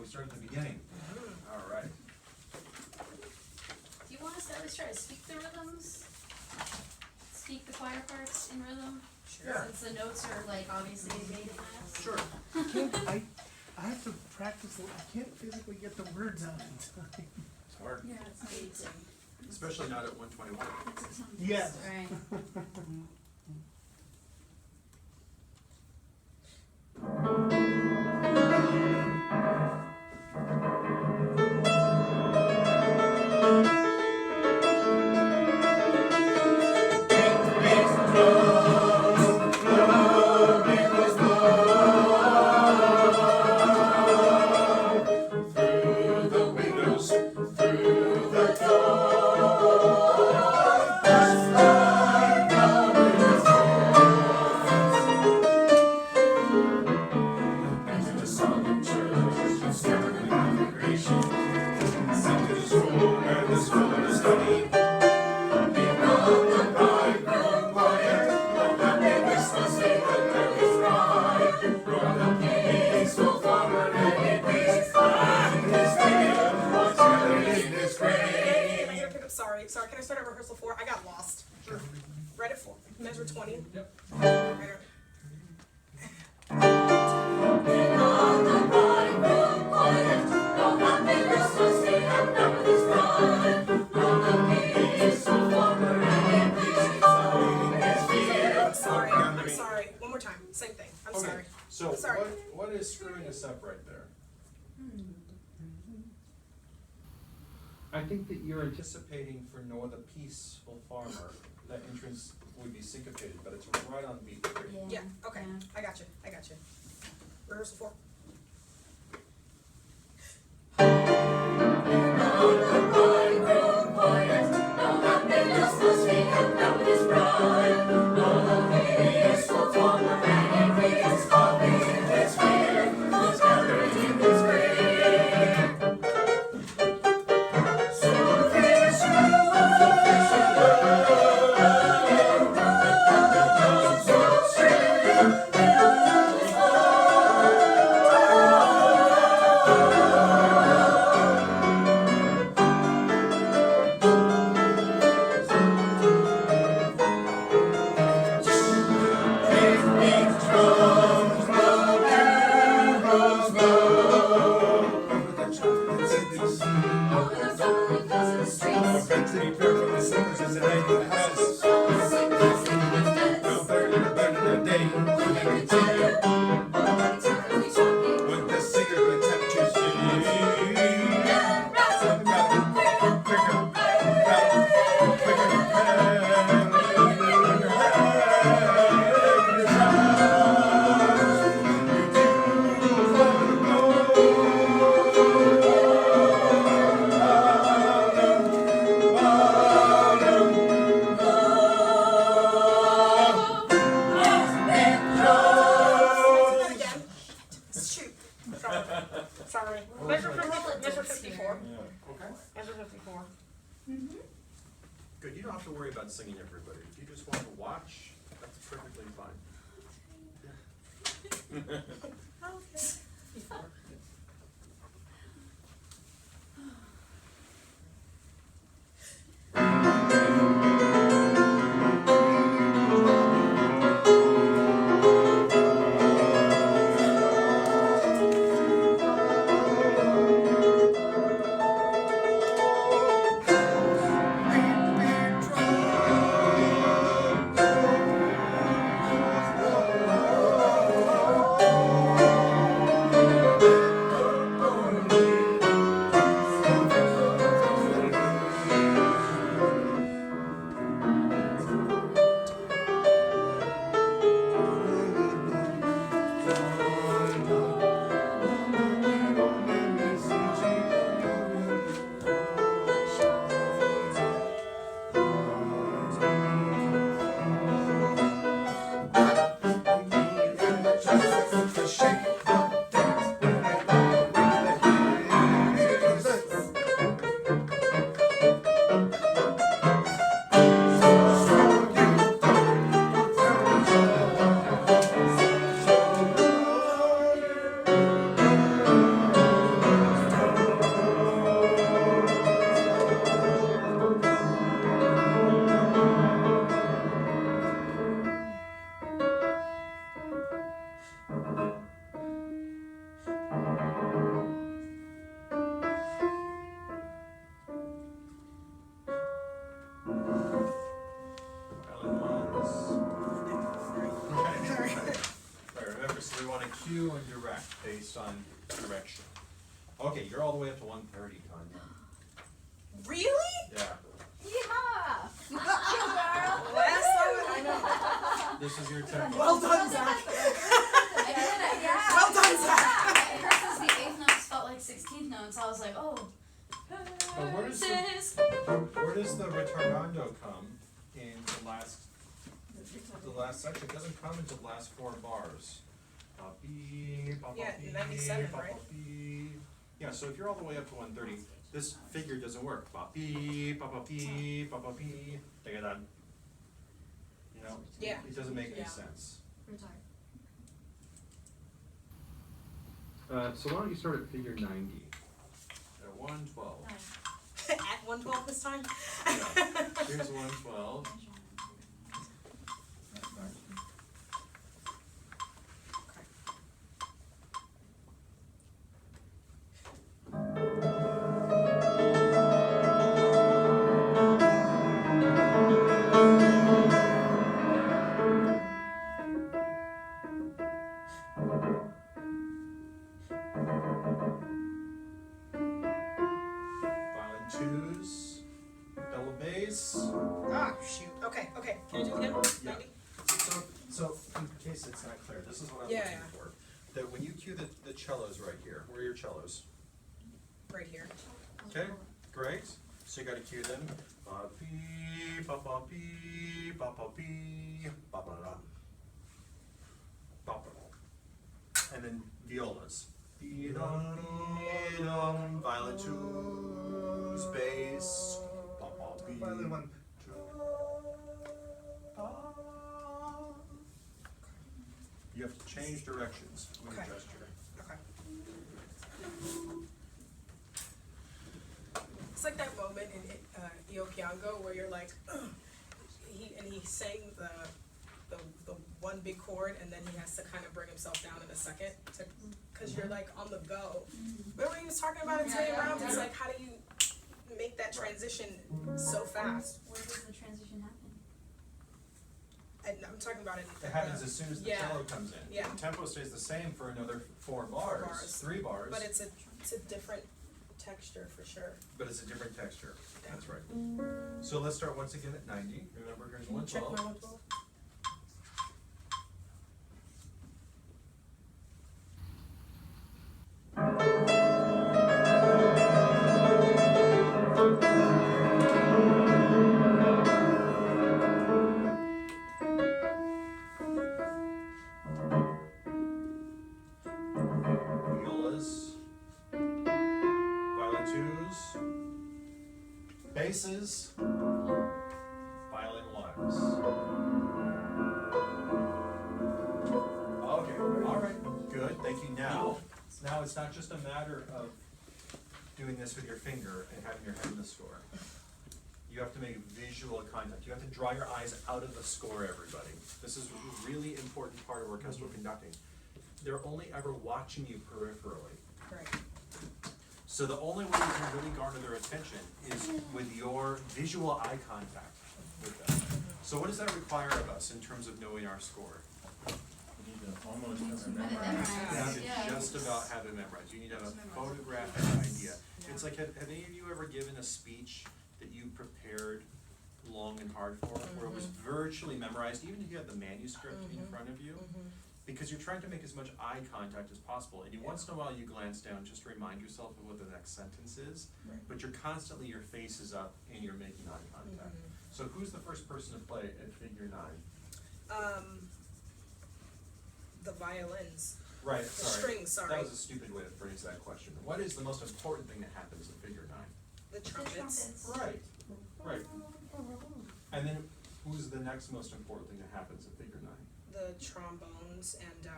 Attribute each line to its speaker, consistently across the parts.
Speaker 1: we start at the beginning. All right.
Speaker 2: Do you want us to always try to speak the rhythms? Speak the choir parts in rhythm?
Speaker 1: Sure.
Speaker 2: Since the notes are like obviously made in math.
Speaker 1: Sure.
Speaker 3: I have to practice, I can't physically get the words out in time.
Speaker 1: It's hard,
Speaker 2: Yeah, it's amazing.
Speaker 1: especially not at 121.
Speaker 3: Yes.
Speaker 2: Right.
Speaker 4: Sorry, can I start at rehearsal 4? I got lost. Right at 4. Measure 20.
Speaker 1: Yep.
Speaker 4: Right. I'm sorry. One more time. Same thing. I'm
Speaker 1: Okay.
Speaker 4: sorry.
Speaker 1: So
Speaker 4: Sorry.
Speaker 1: what is screwing us up right there? I think that you're anticipating for "Nor the Peaceful Farmer," that entrance would be syncopated, but it's right on beat 3.
Speaker 4: Yeah, okay. I got you. Rehearsal 4. Sorry. Measure 54.
Speaker 1: Okay.
Speaker 4: Measure 54.
Speaker 1: Good, you don't have to worry about singing everybody. If you just want to watch, that's perfectly fine. cue and direct based on direction. Okay, you're all the way up to 130, Tonya.
Speaker 4: Really?
Speaker 1: Yeah.
Speaker 2: Yeehaw!
Speaker 4: Last time, I know.
Speaker 1: This is your tempo.
Speaker 4: Well done, Zach.
Speaker 2: I did it, yeah.
Speaker 4: Well done, Zach.
Speaker 2: Versus the 8th notes felt like 16th notes. I was like, oh.
Speaker 1: But where does the retardando come in the last section? It doesn't come until the last 4 bars.
Speaker 4: Yeah, 97, right?
Speaker 1: Yeah, so if you're all the way up to 130, this figure doesn't work. You know?
Speaker 4: Yeah.
Speaker 1: It doesn't make any
Speaker 4: Yeah.
Speaker 1: sense.
Speaker 2: Retard.
Speaker 1: So why don't you start at figure 90? At 112.
Speaker 4: At 112 this time?
Speaker 1: Yeah. Here's 112. Violin twos, double bass.
Speaker 4: Ah, shoot. Okay. Can you do it again?
Speaker 1: Yeah.
Speaker 4: 90?
Speaker 1: So in case it's not clear, this is what I'm
Speaker 4: Yeah,
Speaker 1: looking
Speaker 4: yeah.
Speaker 1: for. That when you cue the cellos right here, where are your cellos?
Speaker 4: Right here.
Speaker 1: Okay, great. So you gotta cue them. Ba bee, ba ba bee, ba ba bee, ba ba da. Ba ba. And then violas. Dee dum, dee dum, violin twos, bass, ba ba bee.
Speaker 3: Violin one.
Speaker 1: You have to change directions with your
Speaker 4: Okay.
Speaker 1: gesture.
Speaker 4: Okay. It's like that moment in Io Piango where you're like, he sang the one big chord and then he has to kind of bring himself down in a second because you're like on the go. Remember he was talking about it today, Rob? It's like, how do you make that transition so fast?
Speaker 2: Where does the transition happen?
Speaker 4: And I'm talking about it.
Speaker 1: It happens as soon as the
Speaker 4: Yeah.
Speaker 1: cello comes in.
Speaker 4: Yeah.
Speaker 1: The tempo stays the same for another 4 bars, 3 bars,
Speaker 4: But it's a different texture for sure.
Speaker 1: but it's a different texture. That's right. So let's start once again at 90. Remember, here's
Speaker 4: Can you check my
Speaker 1: 112.
Speaker 4: 112?
Speaker 1: Violas, violin twos, basses, violin ones. Okay, all right, good, thank you. Now it's not just a matter of doing this with your finger and having your head in the score. You have to make visual contact. You have to draw your eyes out of the score, everybody. This is a really important part of orchestral conducting. They're only ever watching you peripherally.
Speaker 4: Right.
Speaker 1: So the only way you can really garner their attention is with your visual eye contact with them. So what does that require of us in terms of knowing our score?
Speaker 5: You need to almost have it
Speaker 2: Have it
Speaker 5: memorized.
Speaker 1: You have to
Speaker 2: Yeah.
Speaker 1: just about have it memorized. You need to have a photographic idea. It's like, have any of you ever given a speech that you prepared long and hard for, where it was virtually memorized, even if you had the manuscript in front of you? Because you're trying to make as much eye contact as possible, and once in a while you glance down just to remind yourself of what the next sentence is, but you're constantly, your face is up and you're making eye contact. So who's the first person to play at figure 9?
Speaker 4: The violins.
Speaker 1: Right,
Speaker 4: The
Speaker 1: sorry.
Speaker 4: strings, sorry.
Speaker 1: That was a stupid way to phrase that question. What is the most important thing that happens at figure 9?
Speaker 4: The trumpets.
Speaker 1: Right, right. And then who's the next most important thing that happens at figure 9?
Speaker 4: The trombones and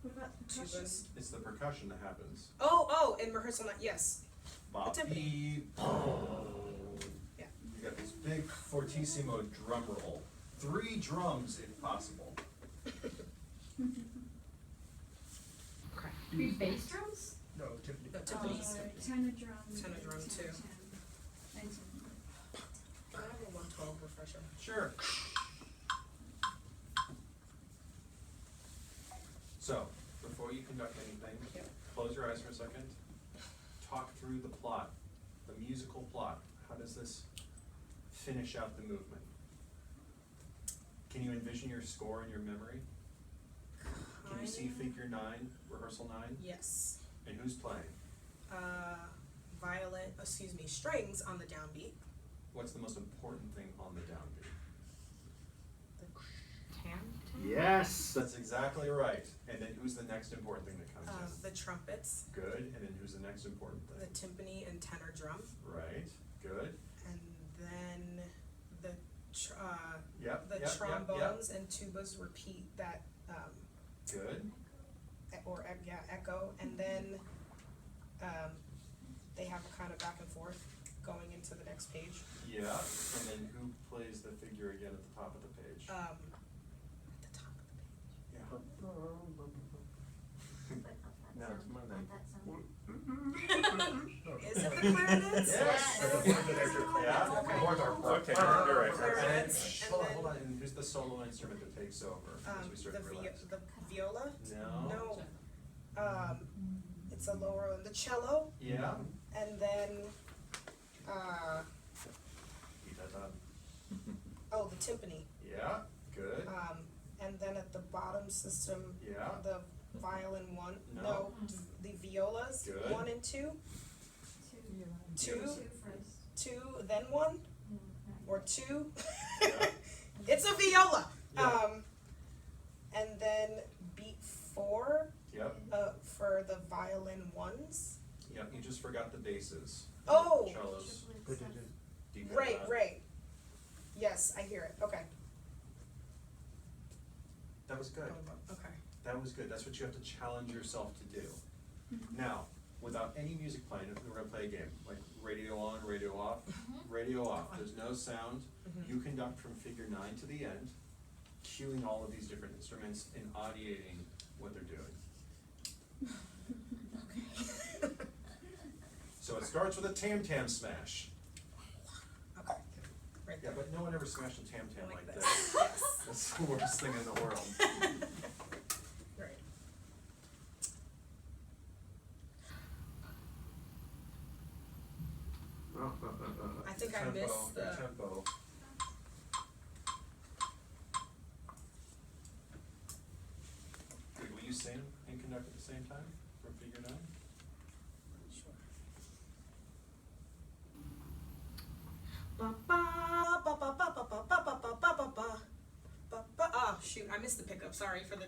Speaker 2: What about percussion?
Speaker 4: tubas.
Speaker 1: It's the percussion that happens.
Speaker 4: Oh, in rehearsal night, yes.
Speaker 1: Bop,
Speaker 4: timpani.
Speaker 1: beep.
Speaker 4: Yeah.
Speaker 1: You got this big fortissimo drum roll. 3 drums if possible.
Speaker 4: Okay.
Speaker 2: Three bass drums?
Speaker 3: No, timpani.
Speaker 4: No, timpanis.
Speaker 2: Tenor drum.
Speaker 4: Tenor drum, too.
Speaker 2: Thanks.
Speaker 4: Can I have a 112 refresher?
Speaker 1: Sure. So, before you can conduct anything,
Speaker 4: Yep.
Speaker 1: close your eyes for a second. Talk through the plot, the musical plot. How does this finish out the movement? Can you envision your score in your memory? Can you see figure 9, rehearsal 9?
Speaker 4: Yes.
Speaker 1: And who's playing?
Speaker 4: Strings on the downbeat.
Speaker 1: What's the most important thing on the downbeat?
Speaker 4: The tam.
Speaker 3: Yes.
Speaker 1: That's exactly right. And then who's the next important thing that comes in?
Speaker 4: The trumpets,
Speaker 1: Good. And then who's the next important
Speaker 4: the
Speaker 1: thing?
Speaker 4: timpani and tenor drum,
Speaker 1: Right. Good.
Speaker 4: and then the
Speaker 1: Yep.
Speaker 4: the
Speaker 1: yep, yep,
Speaker 4: trombones and tubas repeat that
Speaker 1: Yep. Good.
Speaker 4: echo, and then they have a kind of back and forth going into the next page.
Speaker 1: Yeah. And then who plays the figure again at the top of the page?
Speaker 4: At the top of the page.
Speaker 1: Yeah.
Speaker 5: No, it's Monday.
Speaker 4: Is it the clarinets?
Speaker 1: Yes. Yeah.
Speaker 4: Okay.
Speaker 5: Okay, you're right.
Speaker 4: Clarinets, and
Speaker 1: Hold on,
Speaker 4: then,
Speaker 1: hold on. And who's the solo instrument that takes over as we start to relax?
Speaker 4: the viola?
Speaker 1: No.
Speaker 4: No. It's a lower one, the cello,
Speaker 1: Yeah.
Speaker 4: and then, the timpani.
Speaker 1: Yeah. Good.
Speaker 4: And then at the bottom system,
Speaker 1: Yeah.
Speaker 4: the violin one,
Speaker 1: No.
Speaker 4: the violas,
Speaker 1: Good.
Speaker 4: 1 and 2,
Speaker 2: Two
Speaker 4: two,
Speaker 2: first.
Speaker 4: 2, then 1, or 2.
Speaker 1: Yeah.
Speaker 4: It's a viola.
Speaker 1: Yeah.
Speaker 4: And then beat 4,
Speaker 1: Yep.
Speaker 4: for the violin ones.
Speaker 1: Yep. You just forgot the basses.
Speaker 4: Oh,
Speaker 1: Cellos. Deep
Speaker 4: right,
Speaker 1: down.
Speaker 4: right. Yes, I hear it, okay.
Speaker 1: That was good.
Speaker 4: Okay.
Speaker 1: That was good. That's what you have to challenge yourself to do. Now, without any music playing, we're gonna play a game, like radio on, radio off, radio off. There's no sound.
Speaker 4: Mhm.
Speaker 1: You conduct from figure 9 to the end, cueing all of these different instruments and audiating what they're doing. So it starts with a tam-tam smash.
Speaker 4: Okay, right
Speaker 1: Yeah,
Speaker 4: there.
Speaker 1: but no one ever smashed a tam-tam
Speaker 4: Like
Speaker 1: like
Speaker 4: this.
Speaker 1: this. That's the worst thing in the world.
Speaker 4: Right. I think I
Speaker 1: Tempo,
Speaker 4: missed the.
Speaker 1: tempo. Wait, will you sing and conduct at the same time from figure 9?
Speaker 4: Sure. Ba ba ba ba ba ba ba ba ba ba ba ba ba ba. Oh shoot! I missed the pickup. Sorry for the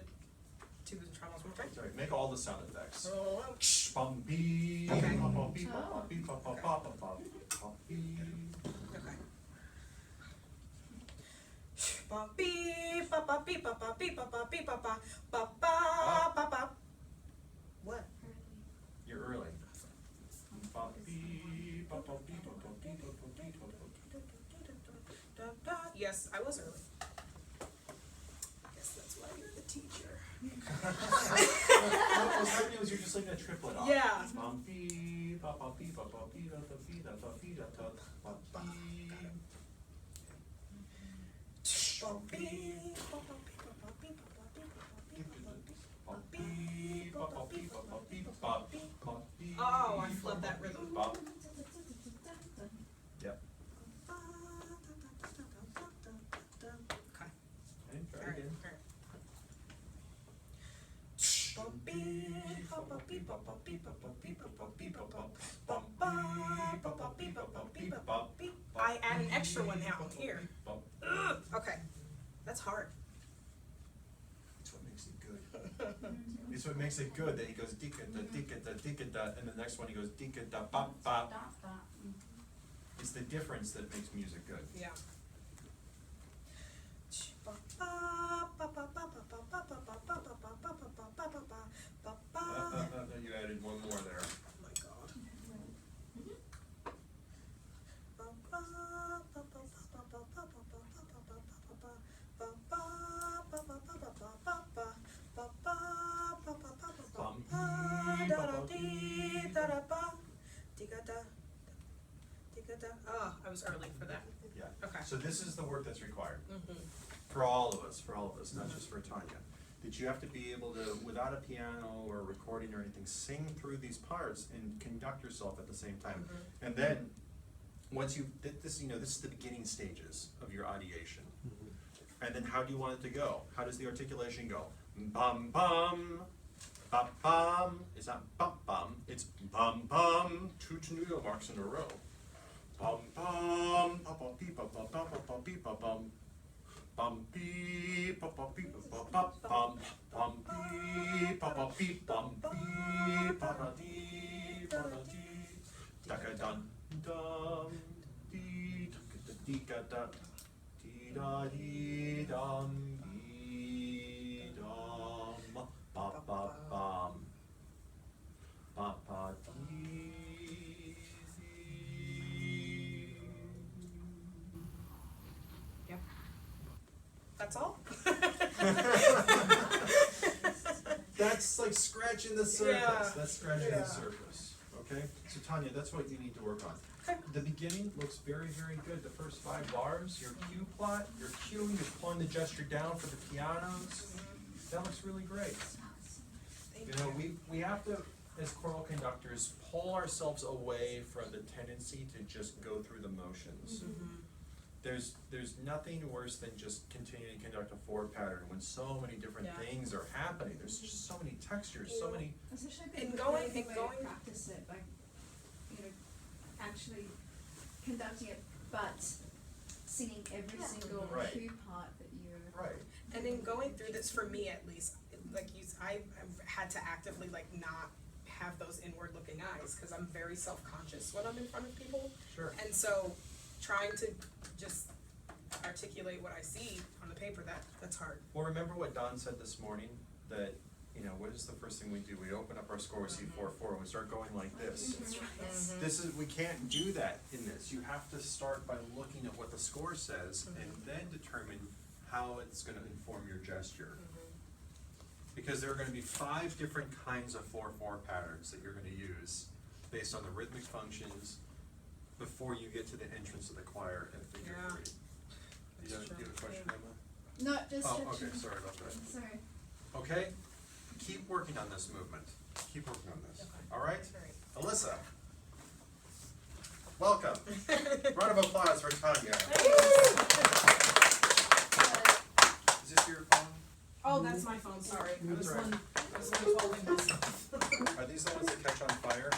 Speaker 4: tubas and trombones. One more time.
Speaker 1: Sorry, make all the sound effects.
Speaker 4: Oh,
Speaker 1: Bum bee,
Speaker 4: Okay.
Speaker 1: bum bum bee, bum bum bee, bum bum bum bum bum bum bee.
Speaker 4: okay. Ba bee ba ba bee ba ba bee ba ba bee ba ba ba ba ba ba. What?
Speaker 1: You're early. Bum bee, bum bum bee, bum bum bee, bum bum bee, bum bum bee.
Speaker 4: Yes, I was early. Guess that's why you're the teacher.
Speaker 1: What was happening was you're just like a triplet off.
Speaker 4: Yeah.
Speaker 1: Bum bee, bum bum bee, bum bum bee, bum bum bee, bum bum bee, bum bum bee.
Speaker 4: Ba bee ba ba bee ba ba bee ba ba bee ba ba bee ba ba bee.
Speaker 1: Bum bee, bum bum bee, bum bum bee, bum bum bee.
Speaker 4: Oh, I flubbed that rhythm.
Speaker 1: Bum. Yep.
Speaker 4: Okay.
Speaker 1: Okay, try
Speaker 4: Alright,
Speaker 1: again.
Speaker 4: alright. Ba bee ba ba bee ba ba bee ba ba bee ba ba bee ba ba ba ba ba ba bee ba ba bee ba ba bee. I add an extra one now here.
Speaker 1: Bum.
Speaker 4: Ugh, okay, that's hard.
Speaker 1: That's what makes it good. It's what makes it good that he goes dika da, and the next one he goes dika da ba ba. It's the difference that makes music good.
Speaker 4: Yeah.
Speaker 1: You added one more there.
Speaker 4: Oh my god. Oh, I was early for that.
Speaker 1: Yeah.
Speaker 4: Okay.
Speaker 1: So this is the work that's required
Speaker 4: Mm-hmm.
Speaker 1: for all of us, not just for Tonya. that you have to be able to, without a piano or recording or anything, sing through these parts and conduct yourself at the same time. And then, once you, this is the beginning stages of your ideation. And then how do you want it to go? How does the articulation go? Bum bum, bum bum. It's not bum bum, it's bum bum. 2 tenuto marks in a row. Bum bum, pa pa pee pa pa pa pa pa pee pa bum. Bum pee pa pa pee pa pa pa bum. Bum pee pa pa pee bum pee pa da dee pa da dee. Da ka dun dum dee da dee ka da. Dee da dee dum dee dum ba ba bum ba ba dee dee.
Speaker 4: Yep. That's all?
Speaker 1: That's like scratching the surface.
Speaker 4: Yeah.
Speaker 1: That's scratching
Speaker 4: Yeah.
Speaker 1: the surface. Okay? So Tonya, that's what you need to work on. The beginning looks very, very good. The first 5 bars, your cue plot, your cueing, you're pulling the gesture down for the pianos. That looks really great. You know, we have to, as choral conductors, pull ourselves away from the tendency to just go through the motions. There's nothing worse than just continuing to conduct a 4 pattern when so many different
Speaker 4: Yeah.
Speaker 1: things are happening. There's just so many textures, so many.
Speaker 6: Especially
Speaker 4: And
Speaker 6: people
Speaker 4: going-
Speaker 6: way
Speaker 4: and going-
Speaker 6: to practice it, like, actually conducting it, but singing every single
Speaker 1: Right.
Speaker 6: cue part that you're.
Speaker 1: Right.
Speaker 4: And in going through this, for me at least, like I've had to actively like not have those inward looking eyes, cause I'm very self-conscious when I'm in front of people.
Speaker 1: Sure.
Speaker 4: And so, trying to just articulate what I see on the paper, that's hard.
Speaker 1: Well, remember what Don said this morning, that, what is the first thing we do? We open up our score, we see 4-4, and we start going like this. We can't do that in this. You have to start by looking at what the score says and then determine how it's gonna inform your gesture. Because there are gonna be 5 different kinds of 4-4 patterns that you're gonna use based on the rhythmic functions before you get to the entrance of the choir and figure
Speaker 4: Yeah.
Speaker 1: 3. You have a question, Emma?
Speaker 6: No, just
Speaker 1: Oh,
Speaker 6: stretching.
Speaker 1: okay, sorry about that.
Speaker 6: Sorry.
Speaker 1: Okay, keep working on this movement. Keep working on this.
Speaker 4: Okay.
Speaker 1: All right?
Speaker 4: Alright.
Speaker 1: Alyssa, welcome. Round of applause for Tonya. Is this your phone?
Speaker 4: Oh, that's my phone, sorry. I was
Speaker 1: That's all right.
Speaker 4: holding myself.
Speaker 1: Are these the ones that catch on fire?